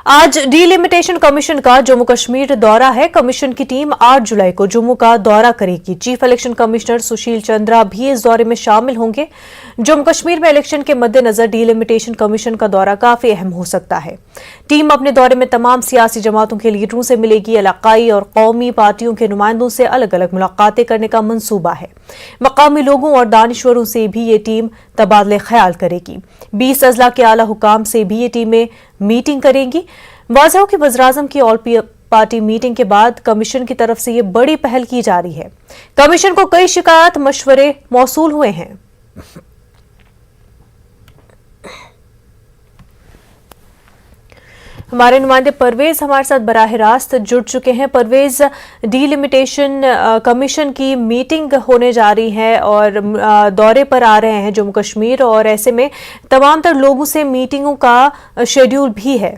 आज delimitation commission का जम्मू कश्मीर दौरा है। कमीशन की टीम 8 जुलाई को जम्मू का दौरा करेगी। Chief election commissioner Sushil Chandra भी इस दौरे में शामिल होंगे। जम्मू कश्मीर में इलेक्शन के मद्देनजर डीलिमिटेशन कमीशन का दौरा काफी अहम हो सकता है। टीम अपने दौरे में तमाम सियासी जमातों के लीडरों से मिलेगी। इलाकाई और कौमी पार्टियों के नुमाइंदों से अलग अलग मुलाकातें करने का मंसूबा है। मकामी लोगों और दानिश्वरों से भी ये टीम तबादले ख्याल करेगी। 20 अजला के आला हुकाम से भी ये टीमें मीटिंग करेंगी। वाज़ह हो कि वज़ीर-ए-आज़म की ऑल पार्टी मीटिंग के बाद कमीशन की तरफ से ये बड़ी पहल की जा रही है। कमीशन को कई शिकायत मशवरे मौसूल हुए हैं। हमारे नुमाइंदे परवेज हमारे साथ बराह रास्त जुड़ चुके हैं। परवेज, डीलिमिटेशन कमीशन की मीटिंग होने जा रही है और दौरे पर आ रहे हैं जम्मू कश्मीर, और ऐसे में तमाम तर लोगों से मीटिंगों का शेड्यूल भी है।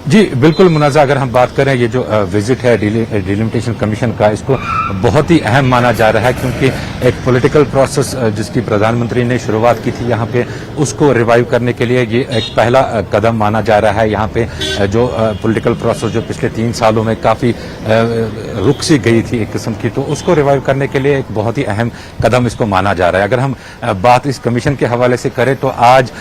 जी बिल्कुल मुनाज़ा, अगर हम बात करें ये जो विजिट है डिलिमिटेशन कमीशन का, इसको बहुत ही अहम माना जा रहा है क्योंकि एक पॉलिटिकल प्रोसेस जिसकी प्रधानमंत्री ने शुरुआत की थी यहाँ पे, उसको रिवाइव करने के लिए ये एक पहला कदम माना जा रहा है। यहाँ पे जो पॉलिटिकल प्रोसेस जो पिछले 3 सालों में काफ़ी रुक सी गई थी एक किस्म की, तो उसको रिवाइव करने के लिए एक बहुत ही अहम कदम इसको माना जा रहा है। अगर हम बात इस कमीशन के हवाले से करें तो आज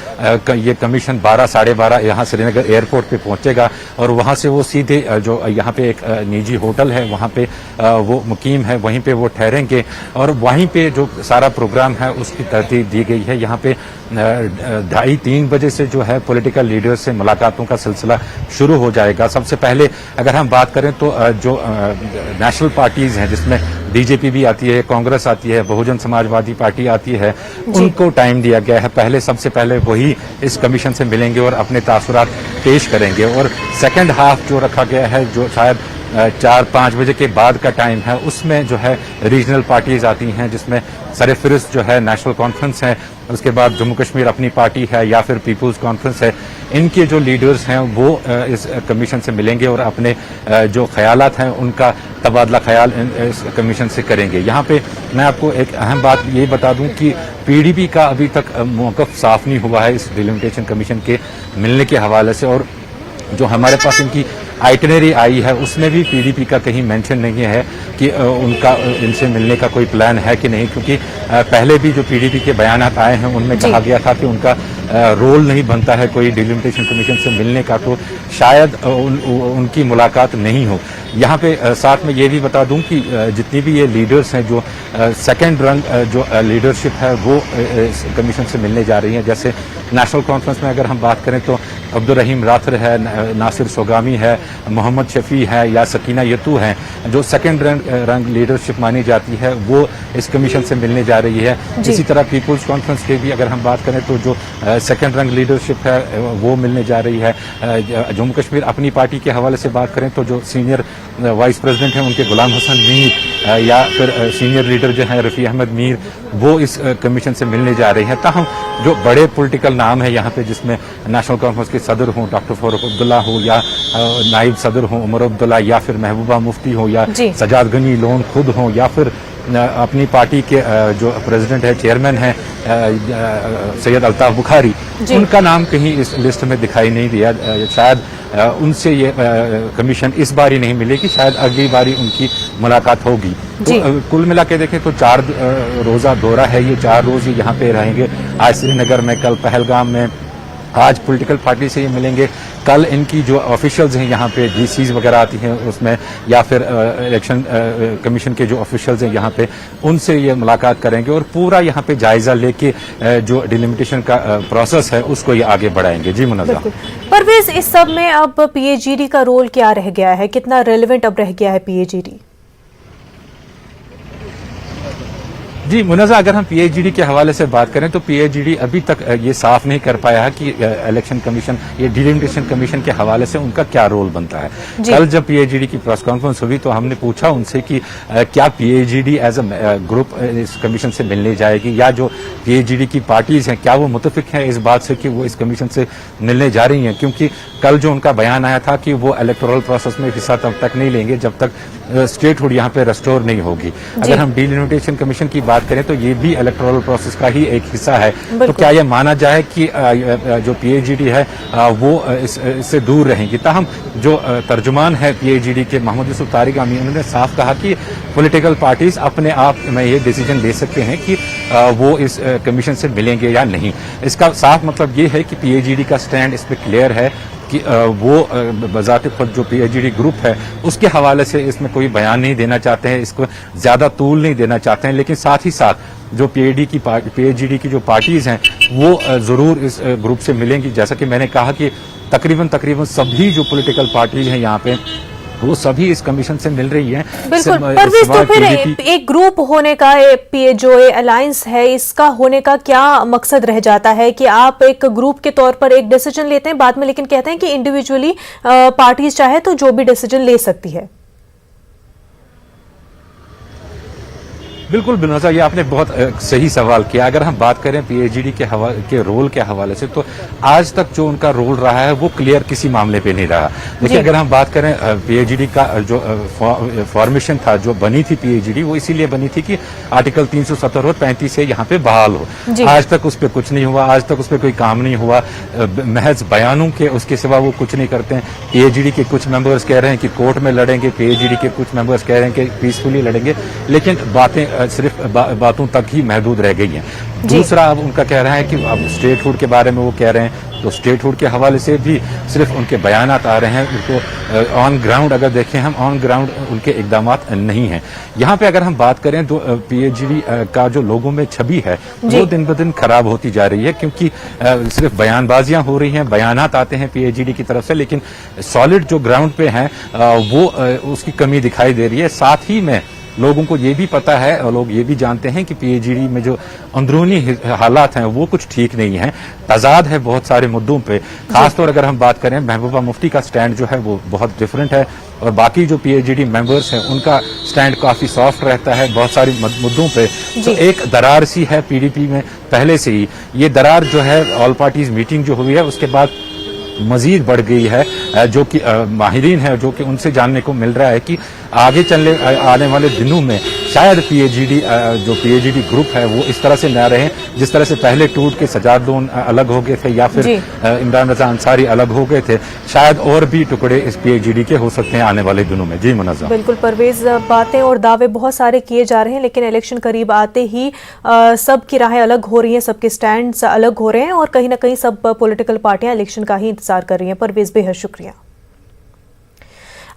ये कमीशन 12 साढ़े 12 यहाँ श्रीनगर एयरपोर्ट पे पहुंचेगा और वहां से वो सीधे जो यहाँ पे एक निजी होटल है वहां पे वो मुकीम है, वहीं पे वो ठहरेंगे और वहीं पे जो सारा प्रोग्राम है उसकी तरतीब दी गई है। यहाँ पे 2:30-3 बजे से जो है पॉलिटिकल लीडर से मुलाकातों का सिलसिला शुरू हो जाएगा। सबसे पहले अगर हम बात करें तो जो नेशनल पार्टीज हैं जिसमें बीजेपी भी आती है, कांग्रेस आती है, बहुजन समाजवादी पार्टी आती है, उनको टाइम दिया गया है। सबसे पहले वही इस कमीशन से मिलेंगे और अपने तासुरात पेश करेंगे। और सेकंड हाफ जो रखा गया है, जो शायद 4-5 बजे के बाद का टाइम है, उसमें जो है रीजनल पार्टीज आती हैं जिसमें सरफहरिस्त जो है नेशनल कॉन्फ्रेंस है, उसके बाद जम्मू कश्मीर अपनी पार्टी है या फिर पीपुल्स कॉन्फ्रेंस है। इनके जो लीडर्स हैं वो इस कमीशन से मिलेंगे और अपने जो ख्यालात हैं उनका तबादला ख्याल इस कमीशन से करेंगे। यहाँ पे मैं आपको एक अहम बात ये बता दूं कि पीडीपी का अभी तक मौक़िफ़ साफ नहीं हुआ है इस डिलिमिटेशन कमीशन के मिलने के हवाले से, और जो हमारे पास इनकी आइटनरी आई है उसमें भी पीडीपी का कहीं मेंशन नहीं है कि उनका इनसे मिलने का कोई प्लान है कि नहीं, क्योंकि पहले भी जो पीडीपी के बयानात आए हैं उनमें कहा गया था कि उनका रोल नहीं बनता है कोई डिलिमिटेशन कमीशन से मिलने का, तो शायद उनकी मुलाकात नहीं हो। यहाँ पे साथ में ये भी बता दूं कि जितनी भी ये लीडर्स हैं, जो सेकंड रंग जो लीडरशिप है वो इस कमीशन से मिलने जा रही है। जैसे नेशनल कॉन्फ्रेंस में अगर हम बात करें तो अब्दुल रहीम राथर है, नासिर सोगामी है, मोहम्मद शफी है या सकीना यतू है, जो सेकंड रंग लीडरशिप मानी जाती है वो इस कमीशन से मिलने जा रही है। इसी तरह पीपुल्स कॉन्फ्रेंस के भी अगर हम बात करें तो जो सेकंड रंग लीडरशिप है वो मिलने जा रही है। जम्मू कश्मीर अपनी पार्टी के हवाले से बात करें तो जो सीनियर वाइस प्रेसिडेंट हैं उनके गुलाम हसन मीर या फिर सीनियर लीडर जो हैं रफ़ी अहमद मीर, वो इस कमीशन से मिलने जा रहे हैं। ताहम जो बड़े पॉलिटिकल नाम है यहाँ पे, जिसमें नेशनल कॉन्फ्रेंस के सदर हों डॉक्टर फारूक अब्दुल्ला हो या नाइब सदर हों उमर अब्दुल्ला या फिर महबूबा मुफ्ती हो या सजाद गनी लोन खुद हों या फिर अपनी पार्टी के जो प्रेसिडेंट है, चेयरमैन है सैयद अल्ताफ बुखारी, उनका नाम कहीं इस लिस्ट में दिखाई नहीं दिया। शायद उनसे ये कमीशन इस बार ही नहीं मिलेगी, शायद अगली बारी उनकी मुलाकात होगी। तो कुल मिला के देखें तो 4 रोज़ा दौरा है ये, 4 रोज ही यहाँ पे रहेंगे। आज श्रीनगर में, कल पहलगाम में, आज पॉलिटिकल पार्टी से ये मिलेंगे, कल इनकी जो ऑफिशियल्स हैं यहाँ पे डीसीज वगैरह आती हैं उसमें, या फिर इलेक्शन कमीशन के जो ऑफिशियल्स हैं यहाँ पे, उनसे ये मुलाकात करेंगे और पूरा यहाँ पे जायजा लेके जो डिलिमिटेशन का प्रोसेस है उसको ये आगे बढ़ाएंगे। जी मुनज़्ज़ा। परवेज, इस सब में अब पीएजीडी का रोल क्या रह गया है, कितना रेलेवेंट अब रह गया है पीएजीडी? जी मुनज़्ज़ा, अगर हम पीएचडी के हवाले से बात करें तो पीएचडी अभी तक ये साफ नहीं कर पाया है कि इलेक्शन कमीशन, ये डिलिमिटेशन कमीशन के हवाले से उनका क्या रोल बनता है। कल जब पीएचडी की प्रेस कॉन्फ्रेंस हुई तो हमने पूछा उनसे कि क्या पीएचडी एज अ ग्रुप इस कमीशन से मिलने जाएगी, या जो पीएचडी की पार्टीज हैं क्या वो मुतफिक हैं इस बात से कि वो इस कमीशन से मिलने जा रही हैं, क्योंकि कल जो उनका बयान आया था कि वो इलेक्टोरल प्रोसेस में हिस्सा तब तक नहीं लेंगे जब तक स्टेटहुड यहाँ पे रेस्टोर नहीं होगी। अगर हम डिलिमिटेशन कमीशन की बात बात करें तो ये भी इलेक्टोरल प्रोसेस का ही एक हिस्सा है। तो क्या यह माना जाए कि जो पीएचईडी है वो इससे दूर रहेंगी? ताहम जो तर्जुमान है पीएचईडी के मोहम्मद यूसुफ तारिक अमीन, उन्होंने साफ कहा कि पॉलिटिकल पार्टीज अपने आप में ये डिसीजन ले सकते हैं कि वो इस कमीशन से मिलेंगे या नहीं। इसका साफ मतलब ये है कि पीएचईडी का स्टैंड इस पर क्लियर है कि वो बजाते खुद जो पीएचईडी ग्रुप है उसके हवाले से इसमें कोई बयान नहीं देना चाहते हैं, इसको ज्यादा तूल नहीं देना चाहते हैं। लेकिन साथ ही साथ जो पीएचईडी की जो पार्टीज हैं वो जरूर इस ग्रुप से मिलेंगी। जैसा कि मैंने कहा कि तकरीबन सभी जो पॉलिटिकल पार्टीज हैं यहाँ पे वो सभी इस कमीशन से मिल रही हैं। बिल्कुल, परवेज, तो फिर एक ग्रुप होने का जो अलायंस है इसका होने का क्या मकसद रह जाता है कि आप एक ग्रुप के तौर पर एक डिसीजन लेते हैं बाद में, लेकिन कहते हैं कि इंडिविजुअली पार्टीज चाहे तो जो भी डिसीजन ले सकती है। बिल्कुल बिनोजा, ये आपने बहुत सही सवाल किया। अगर हम बात करें पीएचईडी के रोल के हवाले से तो आज तक जो उनका रोल रहा है वो क्लियर किसी मामले पे नहीं रहा। देखिए, अगर हम बात करें पीएचईडी का जो फॉर्मेशन था, जो बनी थी पीएचईडी, वो इसीलिए बनी थी कि आर्टिकल 370 और 35 से यहाँ पे बहाल हो। आज तक उस पर कुछ नहीं हुआ, आज तक उस पर कोई काम नहीं हुआ, महज बयानों के उसके सिवा वो कुछ नहीं करते हैं। पीएचईडी के कुछ मेंबर्स कह रहे हैं कि कोर्ट में लड़ेंगे, पीएचईडी के कुछ मेंबर्स कह रहे हैं कि पीसफुली लड़ेंगे, लेकिन बातें सिर्फ बातों तक ही महदूद रह गई हैं। दूसरा, अब उनका कह रहा है कि अब स्टेटहुड के बारे में वो कह रहे हैं, तो स्टेटहुड के हवाले से भी सिर्फ उनके बयानात आ रहे हैं। तो ऑन ग्राउंड अगर देखें हम, ऑन ग्राउंड उनके इकदामात नहीं हैं। यहाँ पे अगर हम बात करें तो पीएचईडी का जो लोगों में छवि है वो दिन ब दिन खराब होती जा रही है, क्योंकि सिर्फ बयानबाजियां हो रही हैं, बयानात आते हैं पीएचईडी की तरफ से, लेकिन सॉलिड जो ग्राउंड पे हैं वो उसकी कमी दिखाई दे रही है। साथ ही में लोगों को ये भी पता है और लोग ये भी जानते हैं कि पीएचईडी में जो अंदरूनी हालात हैं वो कुछ ठीक नहीं है, तजाद है बहुत सारे मुद्दों पे। खासतौर अगर हम बात करें, महबूबा मुफ्ती का स्टैंड जो है वो बहुत डिफरेंट है और बाकी जो पीएचईडी मेंबर्स हैं उनका स्टैंड काफी सॉफ्ट रहता है बहुत सारे मुद्दों पे। तो एक दरार सी है पीडीपी में पहले से ही। ये दरार जो है ऑल पार्टीज मीटिंग जो हुई है उसके बाद मजीद बढ़ गई है, जो कि माहिरीन है, जो कि उनसे जानने को मिल रहा है कि आगे चलने आने वाले दिनों में शायद जो पीएचईडी ग्रुप है वो इस तरह से न रहे जिस तरह से पहले टूट के सजाद लोन अलग हो गए थे या फिर इमरान रजा अंसारी अलग हो गए थे। शायद और भी टुकड़े इस पीएचईडी के हो सकते हैं आने वाले दिनों में। जी मुनज़्ज़म, बिल्कुल परवेज, बातें और दावे बहुत सारे किए जा रहे हैं, लेकिन इलेक्शन करीब आते ही सबकी राहें अलग हो रही हैं, सबके स्टैंड अलग हो रहे हैं और कहीं ना कहीं सब पॉलिटिकल पार्टियां इलेक्शन का ही इंतजार कर रही हैं। परवेज, बेहद शुक्रिया।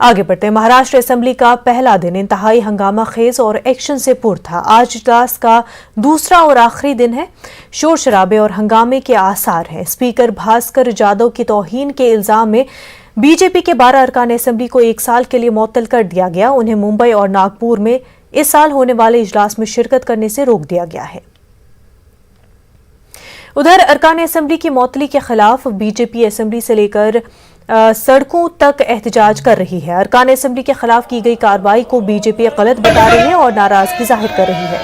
आगे बढ़ते हैं। महाराष्ट्र असेंबली का पहला दिन इंतहाई हंगामा खेज और एक्शन से पुर था। आज इजलास का दूसरा और आखिरी दिन है। शोर शराबे और हंगामे के आसार हैं। स्पीकर भास्कर जाधव की तौहीन के इल्जाम में बीजेपी के 12 अरकान असेंबली को 1 साल के लिए मुअत्तल कर दिया गया। उन्हें मुंबई और नागपुर में इस साल होने वाले इजलास में शिरकत करने से रोक दिया गया है। उधर अरकान असेंबली की मुअत्तली के खिलाफ बीजेपी असेंबली से लेकर सड़कों तक एहतजाज कर रही है। अरकान असेंबली के खिलाफ की गई कार्रवाई को बीजेपी गलत बता रही है और नाराजगी जाहिर कर रही है।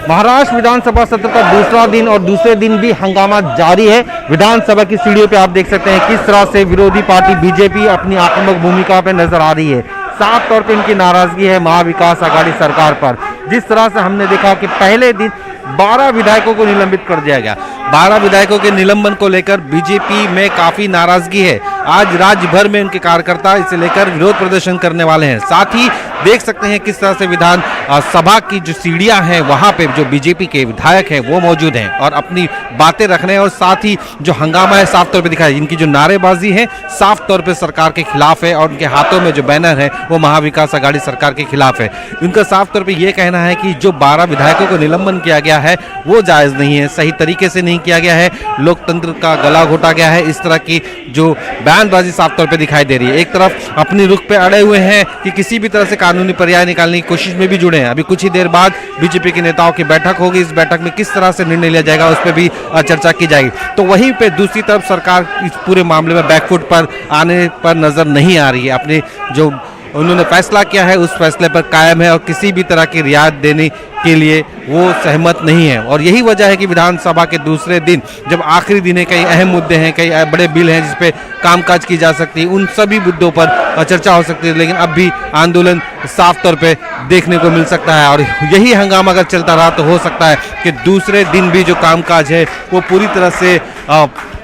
महाराष्ट्र विधानसभा सत्र का दूसरा दिन और दूसरे दिन भी हंगामा जारी है। विधानसभा की सीढ़ियों पे आप देख सकते हैं किस तरह से विरोधी पार्टी बीजेपी अपनी आक्रामक भूमिका पे नजर आ रही है। साफ तौर पे इनकी नाराजगी है महाविकास आघाड़ी सरकार पर। जिस तरह से हमने देखा कि पहले दिन 12 विधायकों को निलंबित कर दिया गया। 12 विधायकों के निलंबन को लेकर बीजेपी में काफी नाराजगी है। आज राज्य भर में उनके कार्यकर्ता इसे लेकर विरोध प्रदर्शन करने वाले हैं। साथ ही देख सकते हैं किस तरह से विधान सभा की जो सीढ़ियां हैं वहां पे जो बीजेपी के विधायक हैं वो मौजूद हैं और अपनी बातें रखने और साथ ही जो हंगामा है साफ तौर पे दिखा है। इनकी जो नारेबाजी है साफ तौर पे सरकार के खिलाफ है और उनके हाथों में जो बैनर है वो महाविकास आघाड़ी सरकार के खिलाफ है। उनका साफ तौर पे ये कहना है कि जो 12 विधायकों को निलंबन किया गया है वो जायज नहीं है, सही तरीके से नहीं किया गया है, लोकतंत्र का गला घोटा गया है। इस तरह की जो बयानबाजी साफ तौर पे दिखाई दे रही है। एक तरफ अपनी रुख पे अड़े हुए हैं कि किसी भी तरह से कानूनी पर्याय निकालने की कोशिश में भी जुड़े हैं। अभी कुछ ही देर बाद बीजेपी के नेताओं की बैठक होगी। इस बैठक में किस तरह से निर्णय लिया जाएगा उस पर भी चर्चा की जाएगी। तो वहीं पे दूसरी तरफ सरकार इस पूरे मामले में बैकफुट पर आने पर नजर नहीं आ रही है। अपने जो उन्होंने फैसला किया है उस फैसले पर कायम है और किसी भी तरह की रियायत देने के लिए वो सहमत नहीं है। और यही वजह है कि विधानसभा के दूसरे दिन जब आखिरी दिन है, कई अहम मुद्दे हैं, कई बड़े बिल हैं जिस पे कामकाज की जा सकती है, उन सभी मुद्दों पर चर्चा हो सकती है, लेकिन अब भी आंदोलन साफ तौर पे देखने को मिल सकता है। और यही हंगामा अगर चलता रहा तो हो सकता है कि दूसरे दिन भी जो कामकाज है वो पूरी तरह से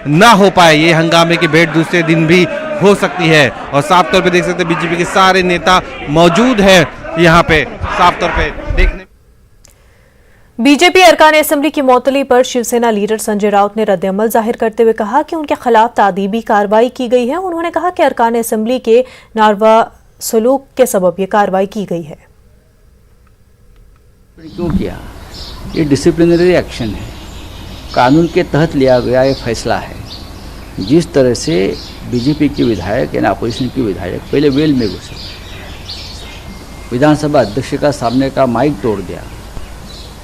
ना हो पाए। ये हंगामे की भेंट दूसरे दिन भी हो सकती है। और साफ तौर पे देख सकते हैं बीजेपी के सारे नेता मौजूद हैं यहाँ पे, साफ तौर पे देखने। बीजेपी अरकान असेंबली की मौतली पर शिवसेना लीडर संजय राउत ने रद्द-ए-अमल जाहिर करते हुए कहा कि उनके खिलाफ तादीबी कार्रवाई की गई है। उन्होंने कहा कि अरकान असेंबली के नारवा सलूक के सबब ये कार्रवाई की गई है। क्यों किया? ये डिसिप्लिनरी एक्शन है, कानून के तहत लिया गया ये फैसला है। जिस तरह से बीजेपी के विधायक यानी अपोजिशन के विधायक पहले वेल में घुसे, विधानसभा अध्यक्ष का सामने का माइक तोड़ दिया,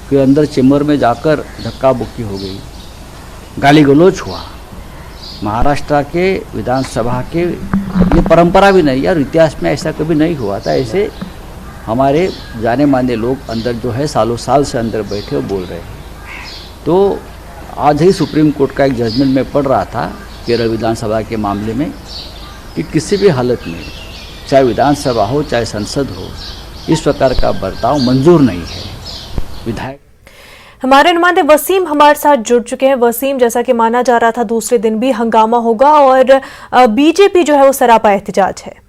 फिर अंदर चेम्बर में जाकर धक्का बुक्की हो गई, गाली गलौज हुआ। महाराष्ट्र के विधानसभा के ये परंपरा भी नहीं और इतिहास में ऐसा कभी नहीं हुआ था। ऐसे हमारे जाने माने लोग अंदर जो है सालों साल से अंदर बैठे और बोल रहे हैं। तो आज ही सुप्रीम कोर्ट का एक जजमेंट में पढ़ रहा था केरल विधानसभा के मामले में कि किसी भी हालत में चाहे विधानसभा हो चाहे संसद हो, इस प्रकार का बर्ताव मंजूर नहीं है। विधायक हमारे नुमाइंदे वसीम हमारे साथ जुड़ चुके हैं। वसीम, जैसा कि माना जा रहा था दूसरे दिन भी हंगामा होगा और बीजेपी जो है वो सरापा एहतजाज है।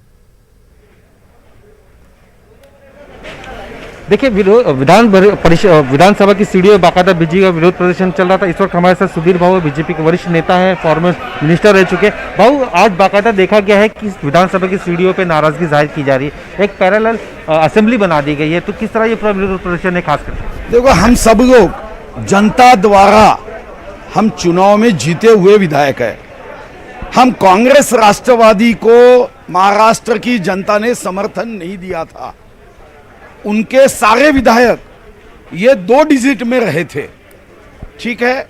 देखिए, विधानसभा की सीढ़ियों में बाकायदा बीजेपी का विरोध प्रदर्शन चल रहा था। इस वक्त हमारे साथ सुधीर भाऊ बीजेपी के वरिष्ठ नेता है, फॉर्मर मिनिस्टर रह चुके। भाऊ, आज बाकायदा देखा गया है कि विधानसभा की सीढ़ियों पे नाराजगी जाहिर की जा रही है, एक पैरेलल असेंबली बना दी गई है, तो किस तरह ये पूरा विरोध प्रदर्शन है? खासकर देखो, हम सब लोग जनता द्वारा हम चुनाव में जीते हुए विधायक है। हम कांग्रेस राष्ट्रवादी को महाराष्ट्र की जनता ने समर्थन नहीं दिया था। उनके सारे विधायक ये 2 डिजिट में रहे थे। ठीक है,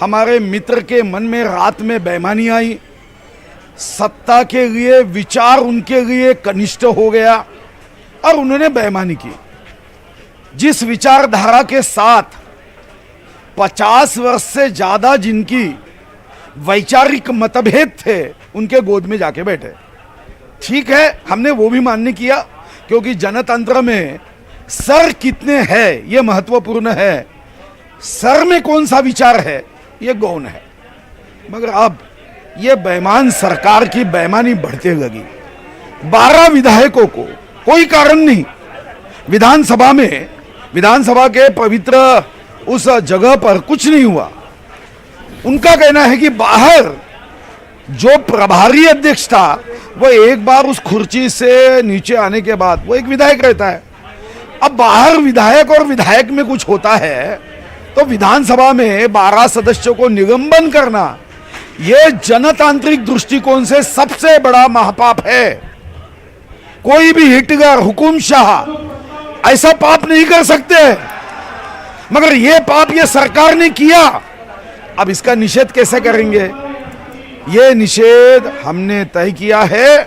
हमारे मित्र के मन में रात में बेईमानी आई, सत्ता के लिए विचार उनके लिए कनिष्ठ हो गया और उन्होंने बेईमानी की। जिस विचारधारा के साथ 50 वर्ष से ज्यादा जिनकी वैचारिक मतभेद थे, उनके गोद में जाके बैठे। ठीक है, हमने वो भी मान्य किया, क्योंकि जनतंत्र में सर कितने हैं ये महत्वपूर्ण है, सर में कौन सा विचार है ये गौण है। मगर अब ये बेईमान सरकार की बेईमानी बढ़ते लगी। 12 विधायकों को कोई कारण नहीं, विधानसभा के पवित्र उस जगह पर कुछ नहीं हुआ। उनका कहना है कि बाहर जो प्रभारी अध्यक्ष था वो एक बार उस कुर्सी से नीचे आने के बाद वो एक विधायक रहता है। अब बाहर विधायक और विधायक में कुछ होता है तो विधानसभा में 12 सदस्यों को निलंबन करना ये जनतांत्रिक दृष्टिकोण से सबसे बड़ा महापाप है। कोई भी हिटलर, हुकुमशाह ऐसा पाप नहीं कर सकते, मगर ये पाप ये सरकार ने किया। अब इसका निषेध कैसे करेंगे? ये निषेध हमने तय किया है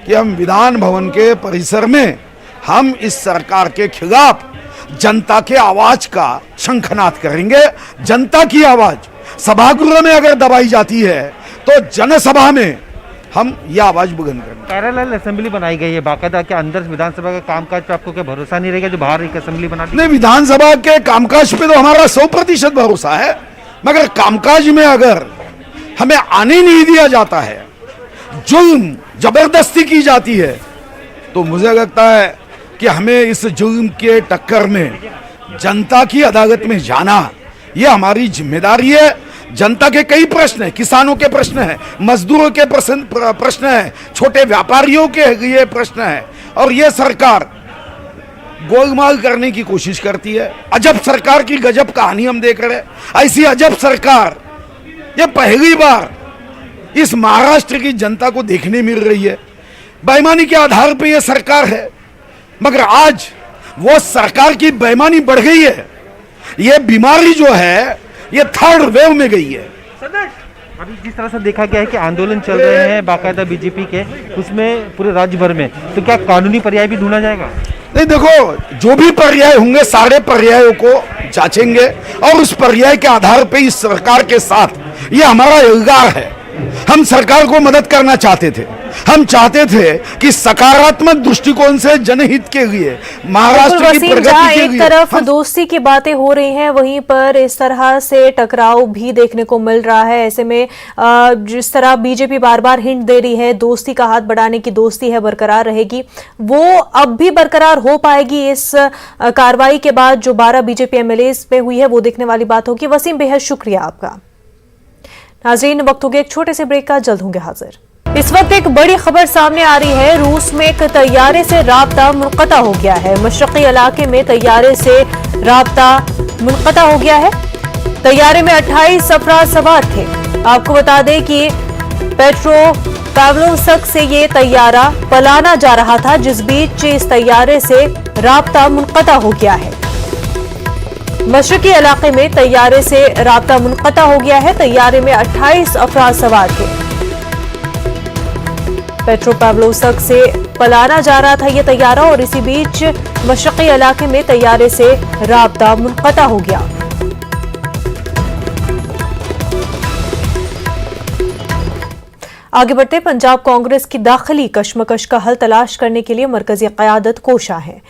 कि हम विधान भवन के परिसर में हम इस सरकार के खिलाफ जनता के आवाज का शंखनाद करेंगे। जनता की आवाज सभागृह में अगर दबाई जाती है तो जनसभा में हम ये आवाज बुलंद करेंगे। पैरेलल असेंबली बनाई गई है बाकायदा, के अंदर विधानसभा का कामकाज पे आपको क्या भरोसा नहीं रहेगा जो बाहर एक असेंबली बना दी? नहीं, विधानसभा के कामकाज पे तो हमारा 100% भरोसा है, मगर कामकाज में अगर हमें आने नहीं दिया जाता है, जुल्म जबरदस्ती की जाती है, तो मुझे लगता है कि हमें इस जुल्म के टक्कर में जनता की अदालत में जाना ये हमारी जिम्मेदारी है। जनता के कई प्रश्न है, किसानों के प्रश्न है, मजदूरों के प्रश्न है, छोटे व्यापारियों के लिए प्रश्न है, और ये सरकार गोलमाल करने की कोशिश करती है। अजब सरकार की गजब कहानी हम देख रहे हैं। ऐसी अजब सरकार ये पहली बार इस महाराष्ट्र की जनता को देखने मिल रही है। बेईमानी के आधार पर यह सरकार है, मगर आज वो सरकार की बेईमानी बढ़ गई है। ये बीमारी जो है ये 3rd वेव में गई है। अभी जिस तरह से देखा गया है कि आंदोलन चल रहे हैं बाकायदा बीजेपी के, उसमें पूरे राज्य भर में, तो क्या कानूनी पर्याय भी ढूंढा जाएगा? नहीं, देखो, जो भी पर्याय होंगे सारे पर्यायों को जांचेंगे और उस पर्याय के आधार पे इस सरकार के साथ, ये हमारा एल्गार है, हम सरकार को मदद करना चाहते थे। हम चाहते थे कि सकारात्मक दृष्टिकोण से जनहित के लिए, महाराष्ट्र की प्रगति के एक लिए तरफ दोस्ती की बातें हो रही हैं, वहीं पर इस तरह से टकराव भी देखने को मिल रहा है। ऐसे में जिस तरह बीजेपी बार बार हिंट दे रही है दोस्ती का हाथ बढ़ाने की, दोस्ती है बरकरार रहेगी, वो अब भी बरकरार हो पाएगी इस कार्रवाई के बाद जो 12 बीजेपी एमएलए पे हुई है, वो देखने वाली बात होगी। वसीम, बेहद शुक्रिया आपका। नाज़रीन, वक्त हो गया एक छोटे से ब्रेक का, जल्द होंगे हाजिर। इस वक्त एक बड़ी खबर सामने आ रही है। रूस में एक तैयारे से राब्ता मुनक़ता हो गया है। मशरक़ी इलाके में तैयारे से राब्ता मुनक़ता हो गया है। तैयारे में 28 अफराद सवार थे। आपको बता दें कि पेट्रोपाव्लोव्स्क से ये तैयारा पलाना जा रहा था, जिस बीच इस तैयारे से राब्ता मुनक़ता हो गया है। मशरक़ी इलाके में तैयारे से राब्ता मुनक़ता हो गया है। तैयारे में 28 अफराद सवार थे। पेट्रोपाव्लोव्स्क से पलाना जा रहा था यह तैयारा और इसी बीच मशरक़ी इलाके में तैयारे से राब्ता मुनक़ता हो गया। आगे बढ़ते, पंजाब कांग्रेस की दाखिली कशमकश का हल तलाश करने के लिए मरकजी क़यादत कोशा है।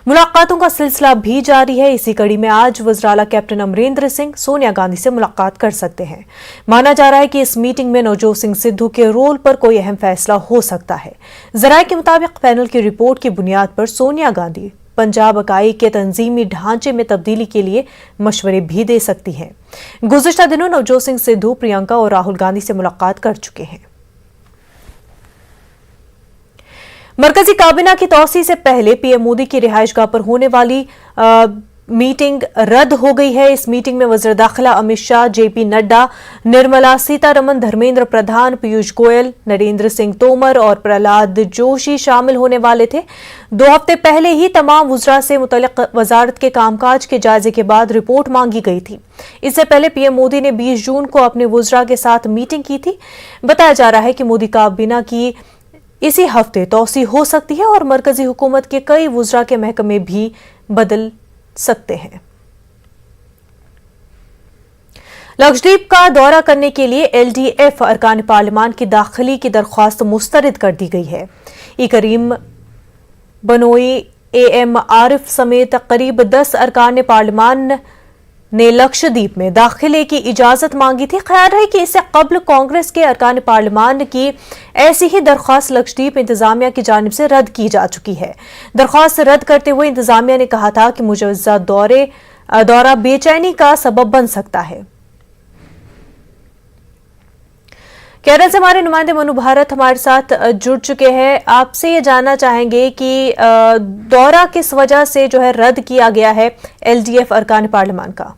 मुलाकातों का सिलसिला भी जारी है। इसी कड़ी में आज वज़ीर-ए-आला कैप्टन अमरिंदर सिंह सोनिया गांधी से मुलाकात कर सकते हैं। माना जा रहा है कि इस मीटिंग में नवजोत सिंह सिद्धू के रोल पर कोई अहम फैसला हो सकता है। ज़राए के मुताबिक पैनल की रिपोर्ट की बुनियाद पर सोनिया गांधी पंजाब इकाई के तंजीमी ढांचे में तब्दीली के लिए मशवरे भी दे सकती हैं। गुज़िश्ता दिनों नवजोत सिंह सिद्धू, प्रियंका और राहुल गांधी से मुलाकात कर चुके हैं। मरकजी काबीना की तौसी से पहले पीएम मोदी की रिहाइशगाह पर होने वाली मीटिंग रद्द हो गई है। इस मीटिंग में वज़ीर दाखिला अमित शाह, जेपी नड्डा, निर्मला सीतारमण, धर्मेंद्र प्रधान, पीयूष गोयल, नरेंद्र सिंह तोमर और प्रहलाद जोशी शामिल होने वाले थे। 2 हफ्ते पहले ही तमाम वुज़रा से मुतल्लिक़ वजारत के कामकाज के जायजे के बाद रिपोर्ट मांगी गई थी। इससे पहले पीएम मोदी ने 20 जून को अपने वुज़रा के साथ मीटिंग की थी। बताया जा रहा है कि मोदी काबीना की इसी हफ्ते तौसी हो सकती है और मरकजी हुकूमत के कई वुज़रा के महकमे भी बदल सकते हैं। लक्षद्वीप का दौरा करने के लिए एलडीएफ अरकान पार्लिमान की दाखिली की दरख्वास्त मुस्तरद कर दी गई है। ई करीम बनोई, एएम आरिफ समेत करीब 10 अरकान पार्लिमान ने लक्षद्वीप में दाखिले की इजाजत मांगी थी। ख्याल है कि इससे कबल कांग्रेस के अरकान पार्लिमान की ऐसी ही दरख्वास्त लक्षद्वीप इंतजामिया की जानिब से रद्द की जा चुकी है। दरख्वास्त रद्द करते हुए इंतजामिया ने कहा था कि मुजव्वज़ा दौरा बेचैनी का सबब बन सकता है। केरल से हमारे नुमाइंदे मनु भारत हमारे साथ जुड़ चुके हैं। आपसे ये जानना चाहेंगे कि दौरा किस वजह से जो है रद्द किया गया है एलडीएफ अरकान पार्लिमान का?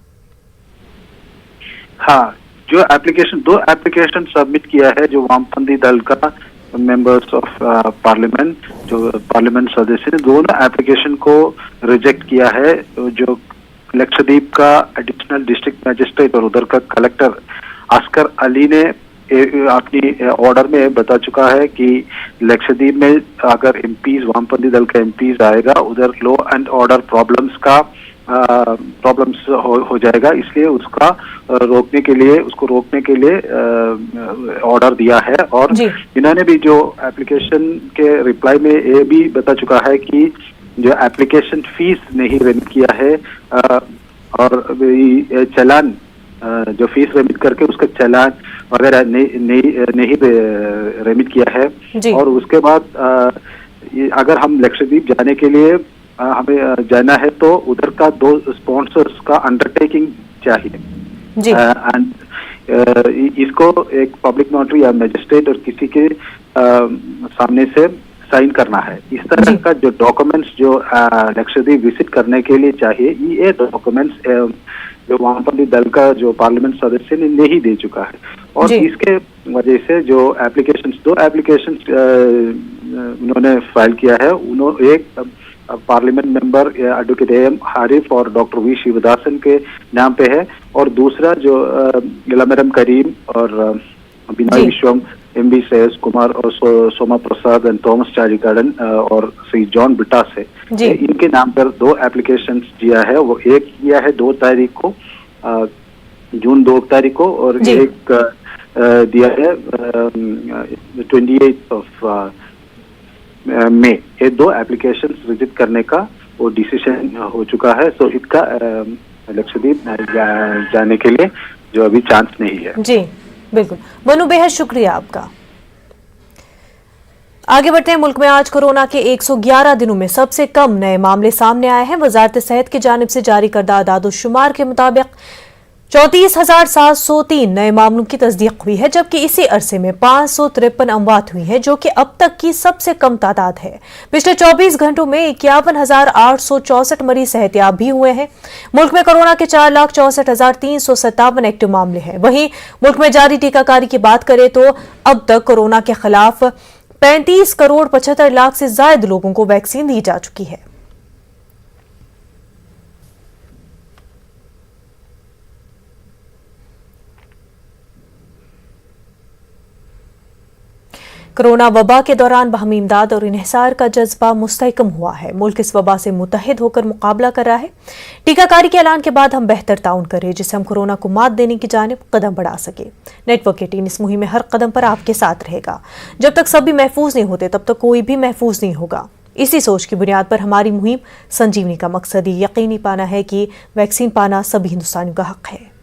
हाँ, जो एप्लीकेशन 2 एप्लीकेशन सबमिट किया है, जो वामपंथी दल का मेंबर्स ऑफ पार्लियामेंट, जो पार्लियामेंट सदस्य ने दोनों एप्लीकेशन को रिजेक्ट किया है। जो लक्षद्वीप का एडिशनल डिस्ट्रिक्ट मजिस्ट्रेट और उधर का कलेक्टर अस्कर अली ने अपनी ऑर्डर में बता चुका है कि लक्षद्वीप में अगर एमपीज, वामपंथी दल का एमपीज आएगा, उधर लॉ एंड ऑर्डर प्रॉब्लम्स हो जाएगा, इसलिए उसको रोकने के लिए ऑर्डर दिया है। और इन्होंने भी जो एप्लीकेशन के रिप्लाई में ये भी बता चुका है कि जो एप्लीकेशन फीस नहीं रेमिट किया है और चालान जो फीस रेमिट करके उसका चालान वगैरह नहीं रेमिट किया है। और उसके बाद अगर हम लक्षद्वीप जाने के लिए हमें जाना है तो उधर का 2 स्पॉन्सर्स का अंडरटेकिंग चाहिए। एंड इसको एक पब्लिक नोटरी या मजिस्ट्रेट और किसी के सामने से साइन करना है। इस तरह का जो डॉक्यूमेंट्स जो लक्षद्वीप विजिट करने के लिए चाहिए, ये डॉक्यूमेंट्स जो वामपंथी दल का जो पार्लियामेंट सदस्य ने नहीं दे चुका है। और इसके वजह से जो एप्लीकेशंस 2 एप्लीकेशंस उन्होंने फाइल किया है, उन्होंने एक parliament member advocate am Haris और डॉक्टर वी शिवदासन के नाम पे है, और दूसरा जो इलामेरम करीम और बिनोय जी। विश्वम, एमबी श्रेयस कुमार और सोमा प्रसाद एंड थॉमस चारिकाडन और श्री जॉन बिटास है। जी। इनके नाम पर 2 एप्लीकेशन दिया है। वो एक किया है 2 तारीख को, जून 2 तारीख को, और जी। एक दिया है 28 ऑफ मई। ये 2 एप्लीकेशन रिजेक्ट करने का वो डिसीजन हो चुका है। सो इसका लक्षद्वीप जाने के लिए जो अभी चांस नहीं है। जी बिल्कुल, मनु बेहद शुक्रिया आपका। आगे बढ़ते हैं। मुल्क में आज कोरोना के 111 दिनों में सबसे कम नए मामले सामने आए हैं। वजारत सेहत की जानिब से जारी करदा आदाद-ओ-शुमार के मुताबिक 34,703 नए मामलों की तस्दीक हुई है, जबकि इसी अरसे में 553 अमवात हुई है, जो कि अब तक की सबसे कम तादाद है। पिछले 24 घंटों में 51,864 मरीज सेहतयाब भी हुए हैं। मुल्क में कोरोना के 4,64,357 एक्टिव मामले हैं। वहीं मुल्क में जारी टीकाकारी की बात करें तो अब तक कोरोना के खिलाफ 35 करोड़ 75 लाख से ज्यादा लोगों को वैक्सीन दी जा चुकी है। कोरोना वबा के दौरान बाहमी इमदाद और इन्हिसार का जज्बा मुस्तहकम हुआ है। मुल्क इस वबा से मुत्तहिद होकर मुकाबला कर रहा है। टीकाकारी के ऐलान के बाद हम बेहतर ताउन करें, जिससे हम कोरोना को मात देने की जानिब कदम बढ़ा सके। नेटवर्क 18 इस मुहिम में हर कदम पर आपके साथ रहेगा। जब तक सभी महफूज नहीं होते तब तक कोई भी महफूज नहीं होगा। इसी सोच की बुनियाद पर हमारी मुहिम संजीवनी का मकसद ये यकीनी पाना है कि वैक्सीन पाना सभी हिंदुस्तानियों का हक है।